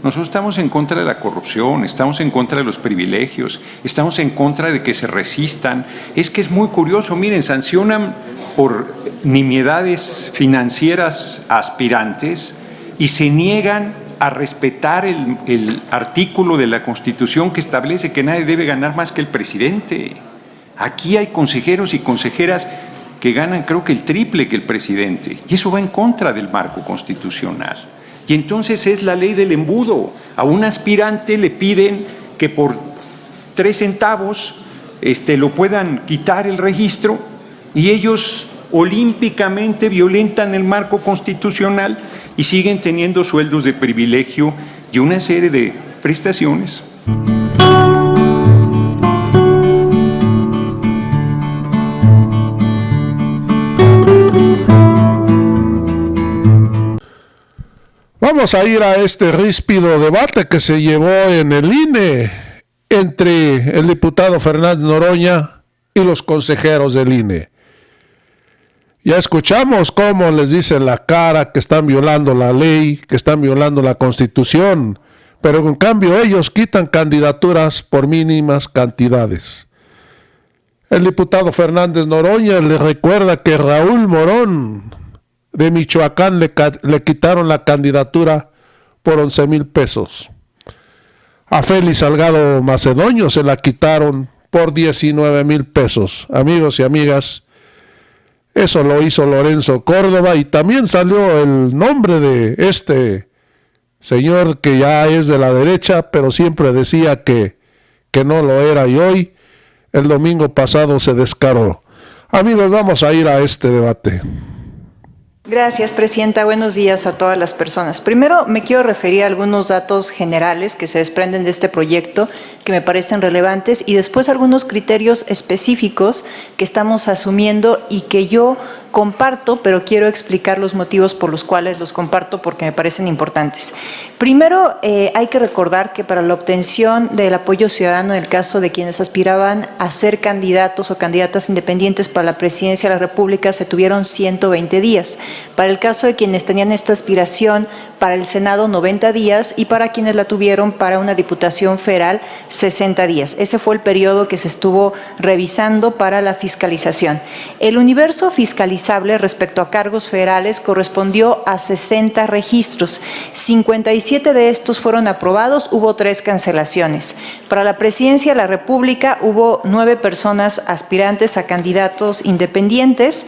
Nosotros estamos en contra de la corrupción, estamos en contra de los privilegios, estamos en contra de que se resistan. Es que es muy curioso, miren, sancionan por nimiedades financieras a aspirantes y se niegan a respetar el artículo de la Constitución que establece que nadie debe ganar más que el presidente. Aquí hay consejeros y consejeras que ganan creo que el triple que el presidente, y eso va en contra del marco constitucional. Y entonces es la ley del embudo. A un aspirante le piden que por 3 centavos lo puedan quitar el registro y ellos olímpicamente violentan el marco constitucional y siguen teniendo sueldos de privilegio y una serie de prestaciones. Vamos a ir a este ríspido debate que se llevó en el INE entre el diputado Fernández Noroña y los consejeros del INE. Ya escuchamos cómo les dicen la cara que están violando la ley, que están violando la Constitución, pero en cambio ellos quitan candidaturas por mínimas cantidades. El diputado Fernández Noroña le recuerda que Raúl Morón de Michoacán le quitaron la candidatura por 11,000 pesos. A Félix Salgado Macedonio se la quitaron por 19,000 pesos. Amigos y amigas, eso lo hizo Lorenzo Córdoba y también salió el nombre de este señor que ya es de la derecha, pero siempre decía que no lo era y hoy, el domingo pasado, se descaró. Amigos, vamos a ir a este debate. Gracias, Presidenta. Buenos días a todas las personas. Primero, me quiero referir a algunos datos generales que se desprenden de este proyecto que me parecen relevantes y después algunos criterios específicos que estamos asumiendo y que yo comparto, pero quiero explicar los motivos por los cuales los comparto porque me parecen importantes. Primero, hay que recordar que para la obtención del apoyo ciudadano en el caso de quienes aspiraban a ser candidatos o candidatas independientes para la presidencia de la República se tuvieron 120 días. Para el caso de quienes tenían esta aspiración para el Senado 90 días y para quienes la tuvieron para una diputación federal 60 días. Ese fue el periodo que se estuvo revisando para la fiscalización. El universo fiscalizable respecto a cargos federales correspondió a 60 registros. 57 de estos fueron aprobados, hubo 3 cancelaciones. Para la presidencia de la República hubo 9 personas aspirantes a candidatos independientes.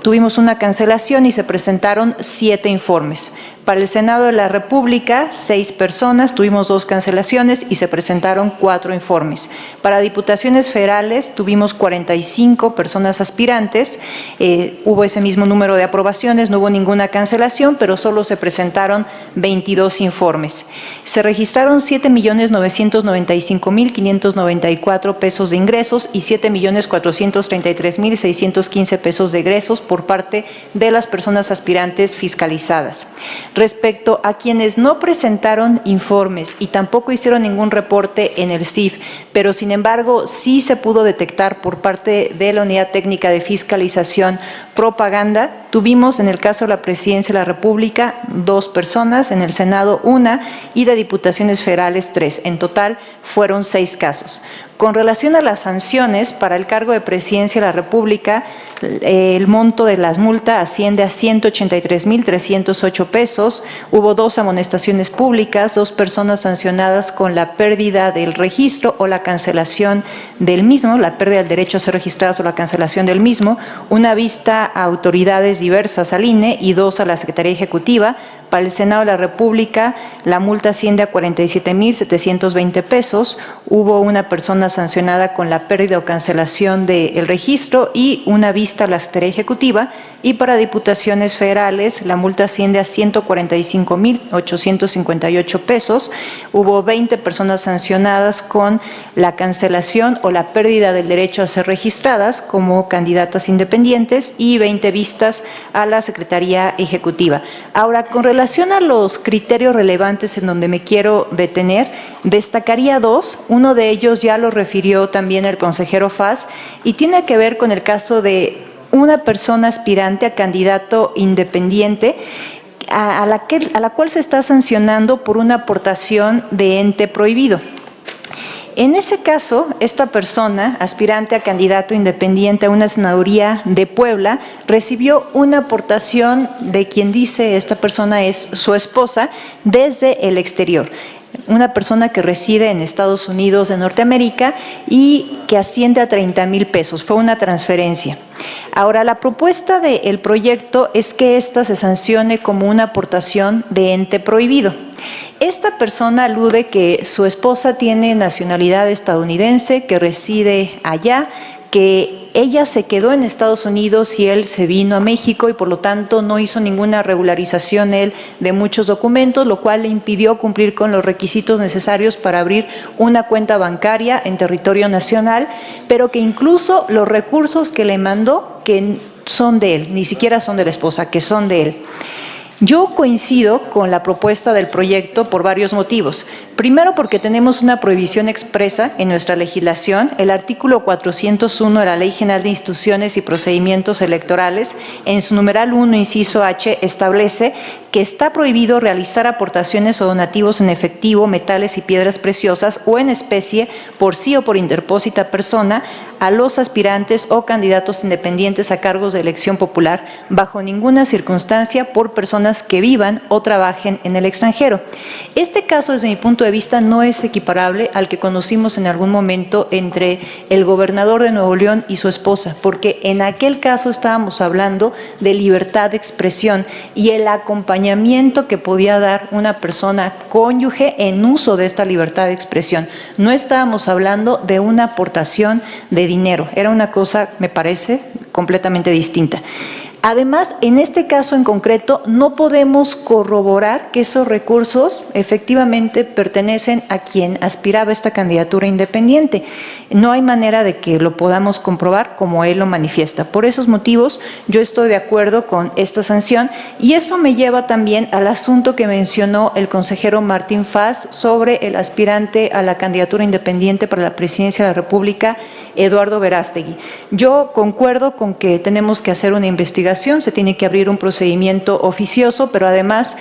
Tuvimos una cancelación y se presentaron 7 informes. Para el Senado de la República, 6 personas, tuvimos 2 cancelaciones y se presentaron 4 informes. Para diputaciones federales tuvimos 45 personas aspirantes, hubo ese mismo número de aprobaciones, no hubo ninguna cancelación, pero solo se presentaron 22 informes. Se registraron 7,995,594 pesos de ingresos y 7,433,615 pesos de egresos por parte de las personas aspirantes fiscalizadas. Respecto a quienes no presentaron informes y tampoco hicieron ningún reporte en el CIF, pero sin embargo sí se pudo detectar por parte de la Unidad Técnica de Fiscalización propaganda, tuvimos en el caso de la Presidencia de la República 2 personas, en el Senado 1 y de diputaciones federales 3. En total fueron 6 casos. Con relación a las sanciones, para el cargo de Presidencia de la República, el monto de las multas asciende a 183,308 pesos. Hubo 2 amonestaciones públicas, 2 personas sancionadas con la pérdida del registro o la cancelación del mismo, la pérdida del derecho a ser registradas o la cancelación del mismo, una vista a autoridades diversas al INE y 2 a la Secretaría Ejecutiva. Para el Senado de la República, la multa asciende a 47,720 pesos. Hubo una persona sancionada con la pérdida o cancelación del registro y una vista a la Secretaría Ejecutiva. Y para diputaciones federales, la multa asciende a 145,858 pesos. Hubo 20 personas sancionadas con la cancelación o la pérdida del derecho a ser registradas como candidatas independientes y 20 vistas a la Secretaría Ejecutiva. Ahora, con relación a los criterios relevantes en donde me quiero detener, destacaría 2. Uno de ellos ya lo refirió también el consejero Faz y tiene que ver con el caso de una persona aspirante a candidato independiente a la cual se está sancionando por una aportación de ente prohibido. En ese caso, esta persona, aspirante a candidato independiente a una senaduría de Puebla, recibió una aportación de quien dice esta persona es su esposa desde el exterior. Una persona que reside en Estados Unidos de Norteamérica y que asciende a 30,000 pesos. Fue una transferencia. Ahora, la propuesta del proyecto es que ésta se sancione como una aportación de ente prohibido. Esta persona alude que su esposa tiene nacionalidad estadounidense, que reside allá, que ella se quedó en Estados Unidos y él se vino a México y por lo tanto no hizo ninguna regularización él de muchos documentos, lo cual le impidió cumplir con los requisitos necesarios para abrir una cuenta bancaria en territorio nacional, pero que incluso los recursos que le mandó, que son de él, ni siquiera son de la esposa, que son de él. Yo coincido con la propuesta del proyecto por varios motivos. Primero, porque tenemos una prohibición expresa en nuestra legislación. El artículo 401 de la Ley General de Instituciones y Procedimientos Electorales, en su numeral 1, inciso H, establece que está prohibido realizar aportaciones o donativos en efectivo, metales y piedras preciosas o en especie, por sí o por interpósita persona, a los aspirantes o candidatos independientes a cargos de elección popular, bajo ninguna circunstancia por personas que vivan o trabajen en el extranjero. Este caso, desde mi punto de vista, no es equiparable al que conocimos en algún momento entre el gobernador de Nuevo León y su esposa, porque en aquel caso estábamos hablando de libertad de expresión y el acompañamiento que podía dar una persona cónyuge en uso de esta libertad de expresión. No estábamos hablando de una aportación de dinero, era una cosa, me parece, completamente distinta. Además, en este caso en concreto, no podemos corroborar que esos recursos efectivamente pertenecen a quien aspiraba a esta candidatura independiente. No hay manera de que lo podamos comprobar como él lo manifiesta. Por esos motivos, yo estoy de acuerdo con esta sanción y eso me lleva también al asunto que mencionó el consejero Martín Faz sobre el aspirante a la candidatura independiente para la presidencia de la República, Eduardo Verástegui. Yo concuerdo con que tenemos que hacer una investigación, se tiene que abrir un procedimiento oficioso, pero además,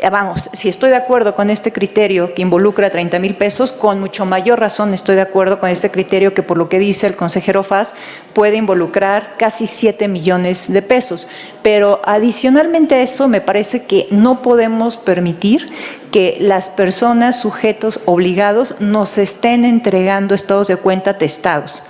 vamos, si estoy de acuerdo con este criterio que involucra 30,000 pesos, con mucho mayor razón estoy de acuerdo con este criterio que, por lo que dice el consejero Faz, puede involucrar casi 7 millones de pesos. Pero adicionalmente a eso, me parece que no podemos permitir que las personas, sujetos obligados, nos estén entregando estados de cuenta atestados.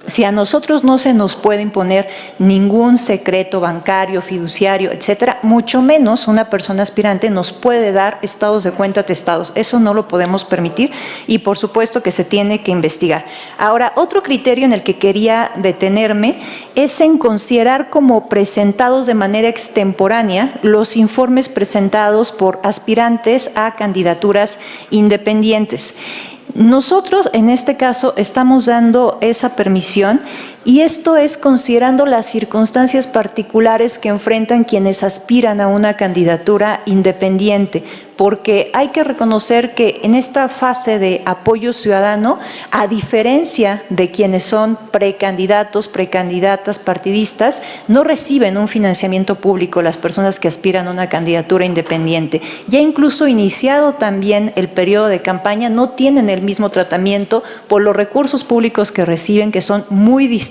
Si a nosotros no se nos puede imponer ningún secreto bancario, fiduciario, etcétera, mucho menos una persona aspirante nos puede dar estados de cuenta atestados. Eso no lo podemos permitir y por supuesto que se tiene que investigar. Ahora, otro criterio en el que quería detenerme es en considerar como presentados de manera extemporánea los informes presentados por aspirantes a candidaturas independientes. Nosotros, en este caso, estamos dando esa permisión y esto es considerando las circunstancias particulares que enfrentan quienes aspiran a una candidatura independiente, porque hay que reconocer que en esta fase de apoyo ciudadano, a diferencia de quienes son precandidatos, precandidatas partidistas, no reciben un financiamiento público las personas que aspiran a una candidatura independiente. Ya incluso iniciado también el periodo de campaña, no tienen el mismo tratamiento por los recursos públicos que reciben, que son muy distintos,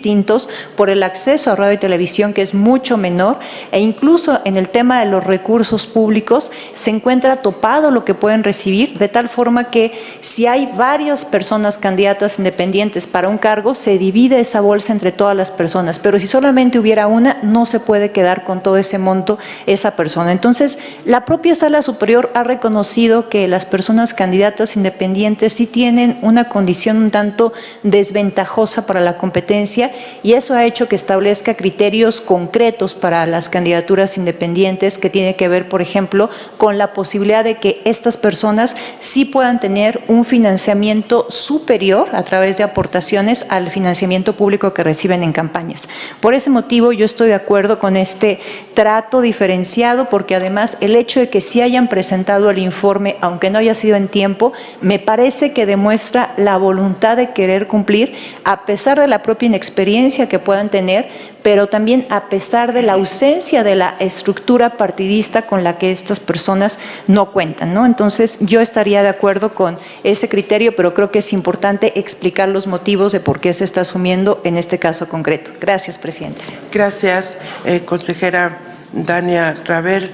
por el acceso a radio y televisión, que es mucho menor, e incluso en el tema de los recursos públicos se encuentra topado lo que pueden recibir, de tal forma que si hay varias personas candidatas independientes para un cargo, se divide esa bolsa entre todas las personas, pero si solamente hubiera una, no se puede quedar con todo ese monto esa persona. Entonces, la propia Sala Superior ha reconocido que las personas candidatas independientes sí tienen una condición un tanto desventajosa para la competencia y eso ha hecho que establezca criterios concretos para las candidaturas independientes que tiene que ver, por ejemplo, con la posibilidad de que estas personas sí puedan tener un financiamiento superior a través de aportaciones al financiamiento público que reciben en campañas. Por ese motivo yo estoy de acuerdo con este trato diferenciado, porque además el hecho de que sí hayan presentado el informe, aunque no haya sido en tiempo, me parece que demuestra la voluntad de querer cumplir a pesar de la propia inexperiencia experiencia que puedan tener, pero también a pesar de la ausencia de la estructura partidista con la que estas personas no cuentan, ¿no? Entonces, yo estaría de acuerdo con ese criterio, pero creo que es importante explicar los motivos de por qué se está asumiendo en este caso concreto. Gracias, Presidenta. Gracias, consejera Dania Rabel.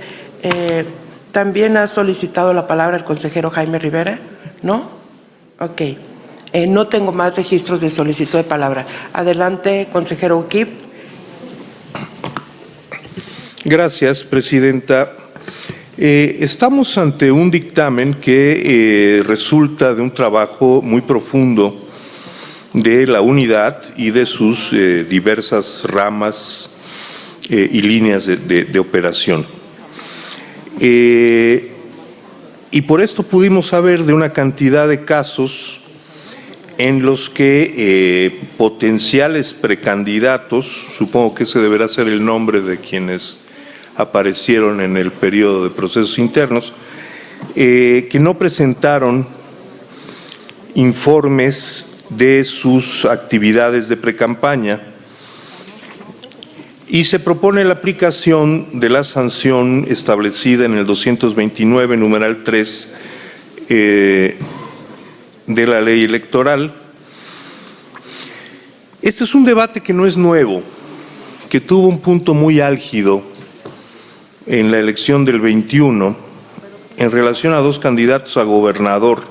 ¿También ha solicitado la palabra el consejero Jaime Rivera? ¿No? Ok. No tengo más registros de solicitud de palabra. Adelante, consejero O'Keefe. Gracias, presidenta. Estamos ante un dictamen que resulta de un trabajo muy profundo de la unidad y de sus diversas ramas y líneas de operación. Y por esto pudimos saber de una cantidad de casos en los que potenciales precandidatos, supongo que ese deberá ser el nombre de quienes aparecieron en el periodo de procesos internos, que no presentaron informes de sus actividades de precampaña, y se propone la aplicación de la sanción establecida en el 229, numeral 3, de la ley electoral. Este es un debate que no es nuevo, que tuvo un punto muy álgido en la elección del 21 en relación a dos candidatos a gobernador,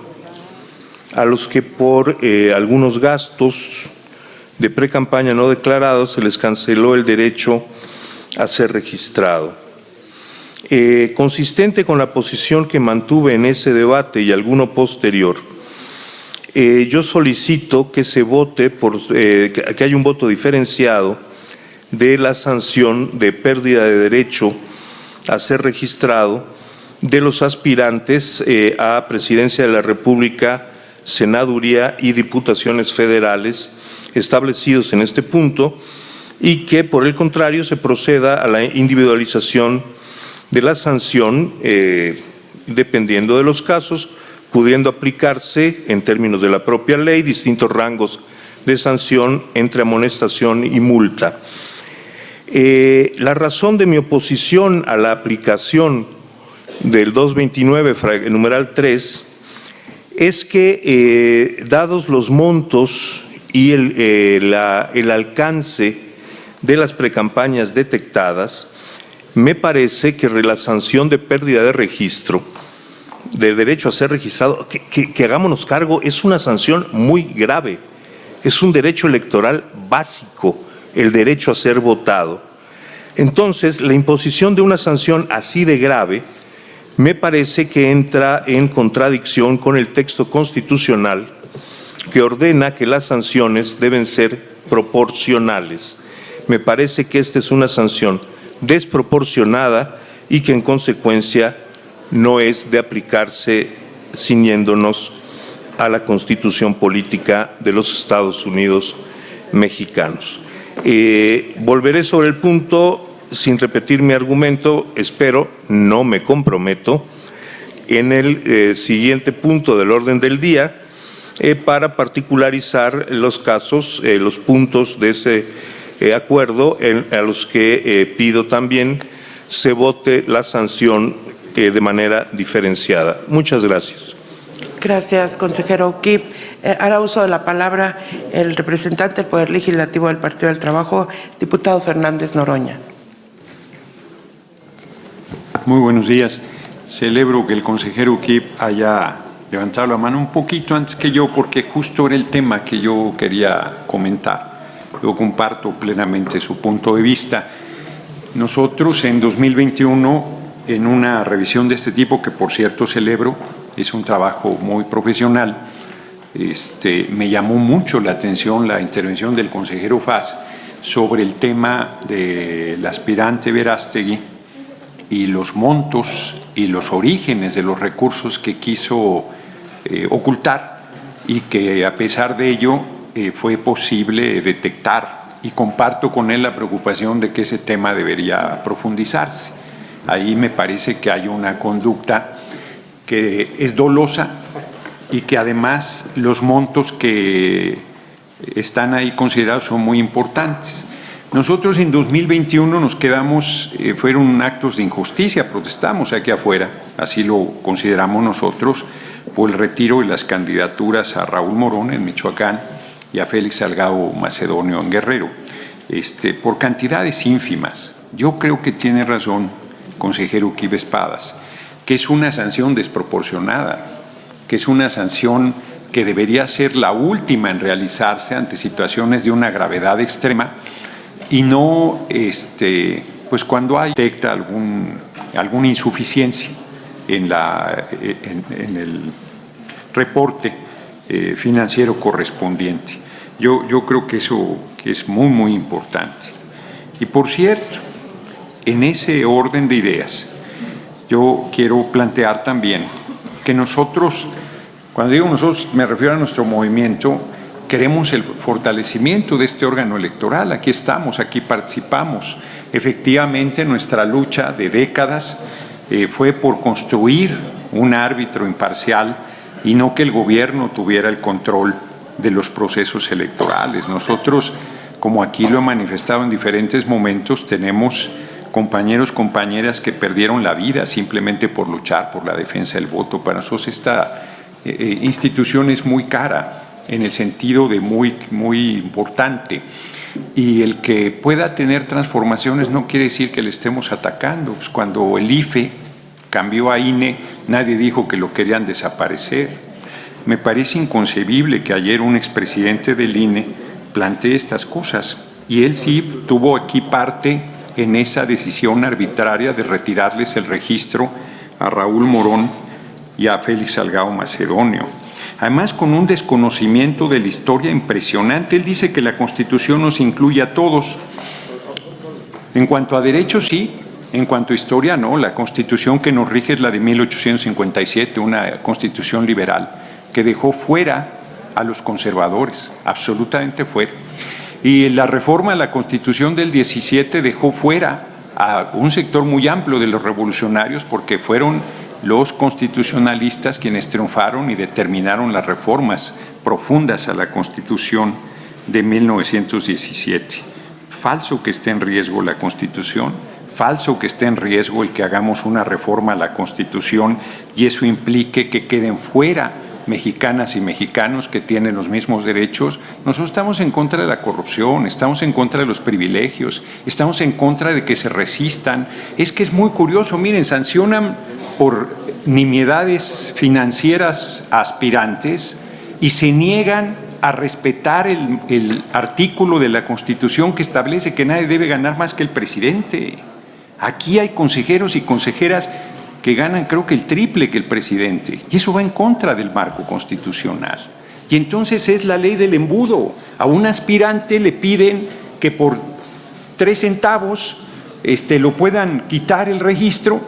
a los que por algunos gastos de precampaña no declarados se les canceló el derecho a ser registrado. Consistente con la posición que mantuve en ese debate y alguno posterior, yo solicito que se vote que haya un voto diferenciado de la sanción de pérdida de derecho a ser registrado de los aspirantes a Presidencia de la República, Senaduría y Diputaciones Federales establecidos en este punto, y que por el contrario se proceda a la individualización de la sanción dependiendo de los casos, pudiendo aplicarse en términos de la propia ley distintos rangos de sanción entre amonestación y multa. La razón de mi oposición a la aplicación del 229, numeral 3, es que dados los montos y el alcance de las precampañas detectadas, me parece que la sanción de pérdida de registro, de derecho a ser registrado, que hagámonos cargo, es una sanción muy grave, es un derecho electoral básico, el derecho a ser votado. Entonces, la imposición de una sanción así de grave me parece que entra en contradicción con el texto constitucional que ordena que las sanciones deben ser proporcionales. Me parece que esta es una sanción desproporcionada y que en consecuencia no es de aplicarse ciñéndonos a la Constitución política de los Estados Unidos mexicanos. Volveré sobre el punto sin repetir mi argumento, espero, no me comprometo, en el siguiente punto del orden del día, para particularizar los casos, los puntos de ese acuerdo a los que pido también se vote la sanción de manera diferenciada. Muchas gracias. Gracias, consejero O'Keefe. Hará uso de la palabra el representante del Poder Legislativo del Partido del Trabajo, diputado Fernández Noroña. Muy buenos días. Celebro que el consejero O'Keefe haya levantado la mano un poquito antes que yo, porque justo era el tema que yo quería comentar. Yo comparto plenamente su punto de vista. Nosotros en 2021, en una revisión de este tipo, que por cierto celebro, es un trabajo muy profesional, me llamó mucho la atención la intervención del consejero Faz sobre el tema del aspirante Verástegui y los montos y los orígenes de los recursos que quiso ocultar, y que a pesar de ello fue posible detectar, y comparto con él la preocupación de que ese tema debería profundizarse. Ahí me parece que hay una conducta que es dolosa y que además los montos que están ahí considerados son muy importantes. Nosotros en 2021 nos quedamos, fueron actos de injusticia, protestamos aquí afuera, así lo consideramos nosotros, por el retiro de las candidaturas a Raúl Morón en Michoacán y a Félix Salgado Macedonio en Guerrero, por cantidades ínfimas. Yo creo que tiene razón, consejero Quive Espadas, que es una sanción desproporcionada, que es una sanción que debería ser la última en realizarse ante situaciones de una gravedad extrema y no pues cuando hay detecta alguna insuficiencia en el reporte financiero correspondiente. Yo creo que eso es muy, muy importante. Y por cierto, en ese orden de ideas, yo quiero plantear también que nosotros, cuando digo nosotros me refiero a nuestro movimiento, queremos el fortalecimiento de este órgano electoral. Aquí estamos, aquí participamos. Efectivamente, nuestra lucha de décadas fue por construir un árbitro imparcial y no que el gobierno tuviera el control de los procesos electorales. Nosotros, como aquí lo he manifestado en diferentes momentos, tenemos compañeros, compañeras que perdieron la vida simplemente por luchar por la defensa del voto. Para nosotros esta institución es muy cara, en el sentido de muy, muy importante. Y el que pueda tener transformaciones no quiere decir que le estemos atacando. Pues cuando el IFE cambió a INE, nadie dijo que lo querían desaparecer. Me parece inconcebible que ayer un expresidente del INE plantee estas cosas. Y él sí tuvo aquí parte en esa decisión arbitraria de retirarles el registro a Raúl Morón y a Félix Salgado Macedonio. Además, con un desconocimiento de la historia impresionante. Él dice que la Constitución nos incluye a todos. En cuanto a derechos, sí. En cuanto a historia, no. La Constitución que nos rige es la de 1857, una Constitución liberal, que dejó fuera a los conservadores, absolutamente fuera. Y la reforma a la Constitución del 17 dejó fuera a un sector muy amplio de los revolucionarios, porque fueron los constitucionalistas quienes triunfaron y determinaron las reformas profundas a la Constitución de 1917. Falso que esté en riesgo la Constitución, falso que esté en riesgo el que hagamos una reforma a la Constitución y eso implique que queden fuera mexicanas y mexicanos que tienen los mismos derechos. Nosotros estamos en contra de la corrupción, estamos en contra de los privilegios, estamos en contra de que se resistan. Es que es muy curioso, miren, sancionan por nimiedades financieras a aspirantes y se niegan a respetar el artículo de la Constitución que establece que nadie debe ganar más que el presidente. Aquí hay consejeros y consejeras que ganan creo que el triple que el presidente y eso va en contra del marco constitucional. Y entonces es la ley del embudo. A un aspirante le piden que por 3 centavos lo puedan quitar el registro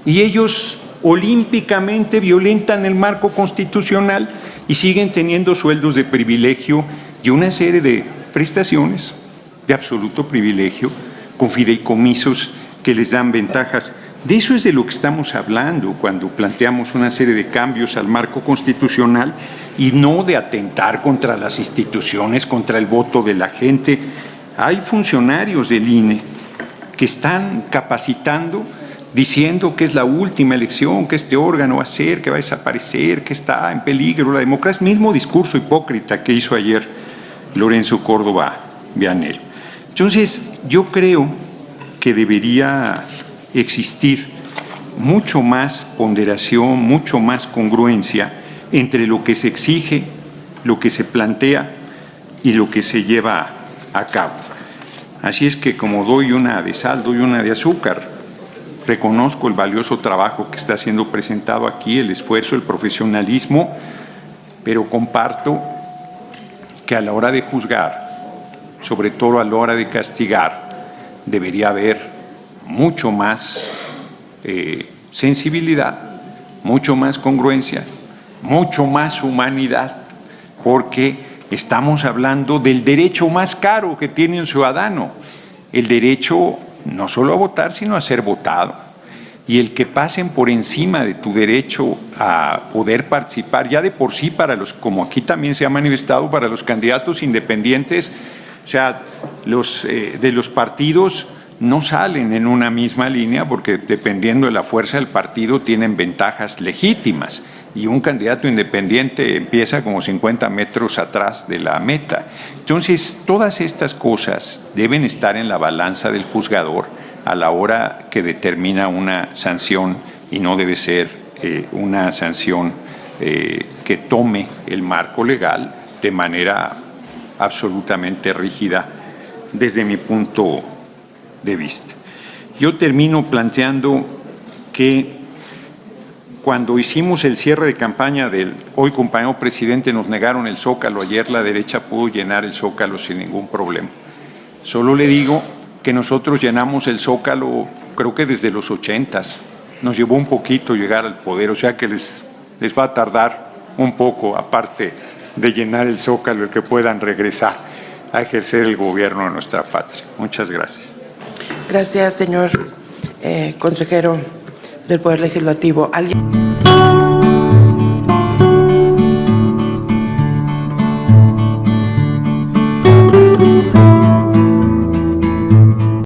y ellos olímpicamente violentan el marco constitucional y siguen teniendo sueldos de privilegio y una serie de prestaciones de absoluto privilegio con fideicomisos que les dan ventajas. De eso es de lo que estamos hablando cuando planteamos una serie de cambios al marco constitucional y no de atentar contra las instituciones, contra el voto de la gente. Hay funcionarios del INE que están capacitando diciendo que es la última elección, que este órgano va a ser, que va a desaparecer, que está en peligro la democracia. Mismo discurso hipócrita que hizo ayer Lorenzo Córdoba Vianello. Entonces, yo creo que debería existir mucho más ponderación, mucho más congruencia entre lo que se exige, lo que se plantea y lo que se lleva a cabo. Así es que como doy una de sal, doy una de azúcar. Reconozco el valioso trabajo que está siendo presentado aquí, el esfuerzo, el profesionalismo, pero comparto que a la hora de juzgar, sobre todo a la hora de castigar, debería haber mucho más sensibilidad, mucho más congruencia, mucho más humanidad, porque estamos hablando del derecho más caro que tiene un ciudadano, el derecho no solo a votar, sino a ser votado. y el que pasen por encima de tu derecho a poder participar, ya de por sí para los, como aquí también se ha manifestado, para los candidatos independientes, o sea, de los partidos no salen en una misma línea porque dependiendo de la fuerza del partido tienen ventajas legítimas y un candidato independiente empieza como 50 metros atrás de la meta. Entonces, todas estas cosas deben estar en la balanza del juzgador a la hora que determina una sanción y no debe ser una sanción que tome el marco legal de manera absolutamente rígida desde mi punto de vista. Yo termino planteando que cuando hicimos el cierre de campaña del hoy compañero presidente, nos negaron el Zócalo. Ayer la derecha pudo llenar el Zócalo sin ningún problema. Solo le digo que nosotros llenamos el Zócalo creo que desde los 80s. Nos llevó un poquito llegar al poder, o sea que les va a tardar un poco, aparte de llenar el Zócalo, el que puedan regresar a ejercer el gobierno de nuestra patria. Muchas gracias. Gracias, señor consejero del Poder Legislativo. ¿Alguien?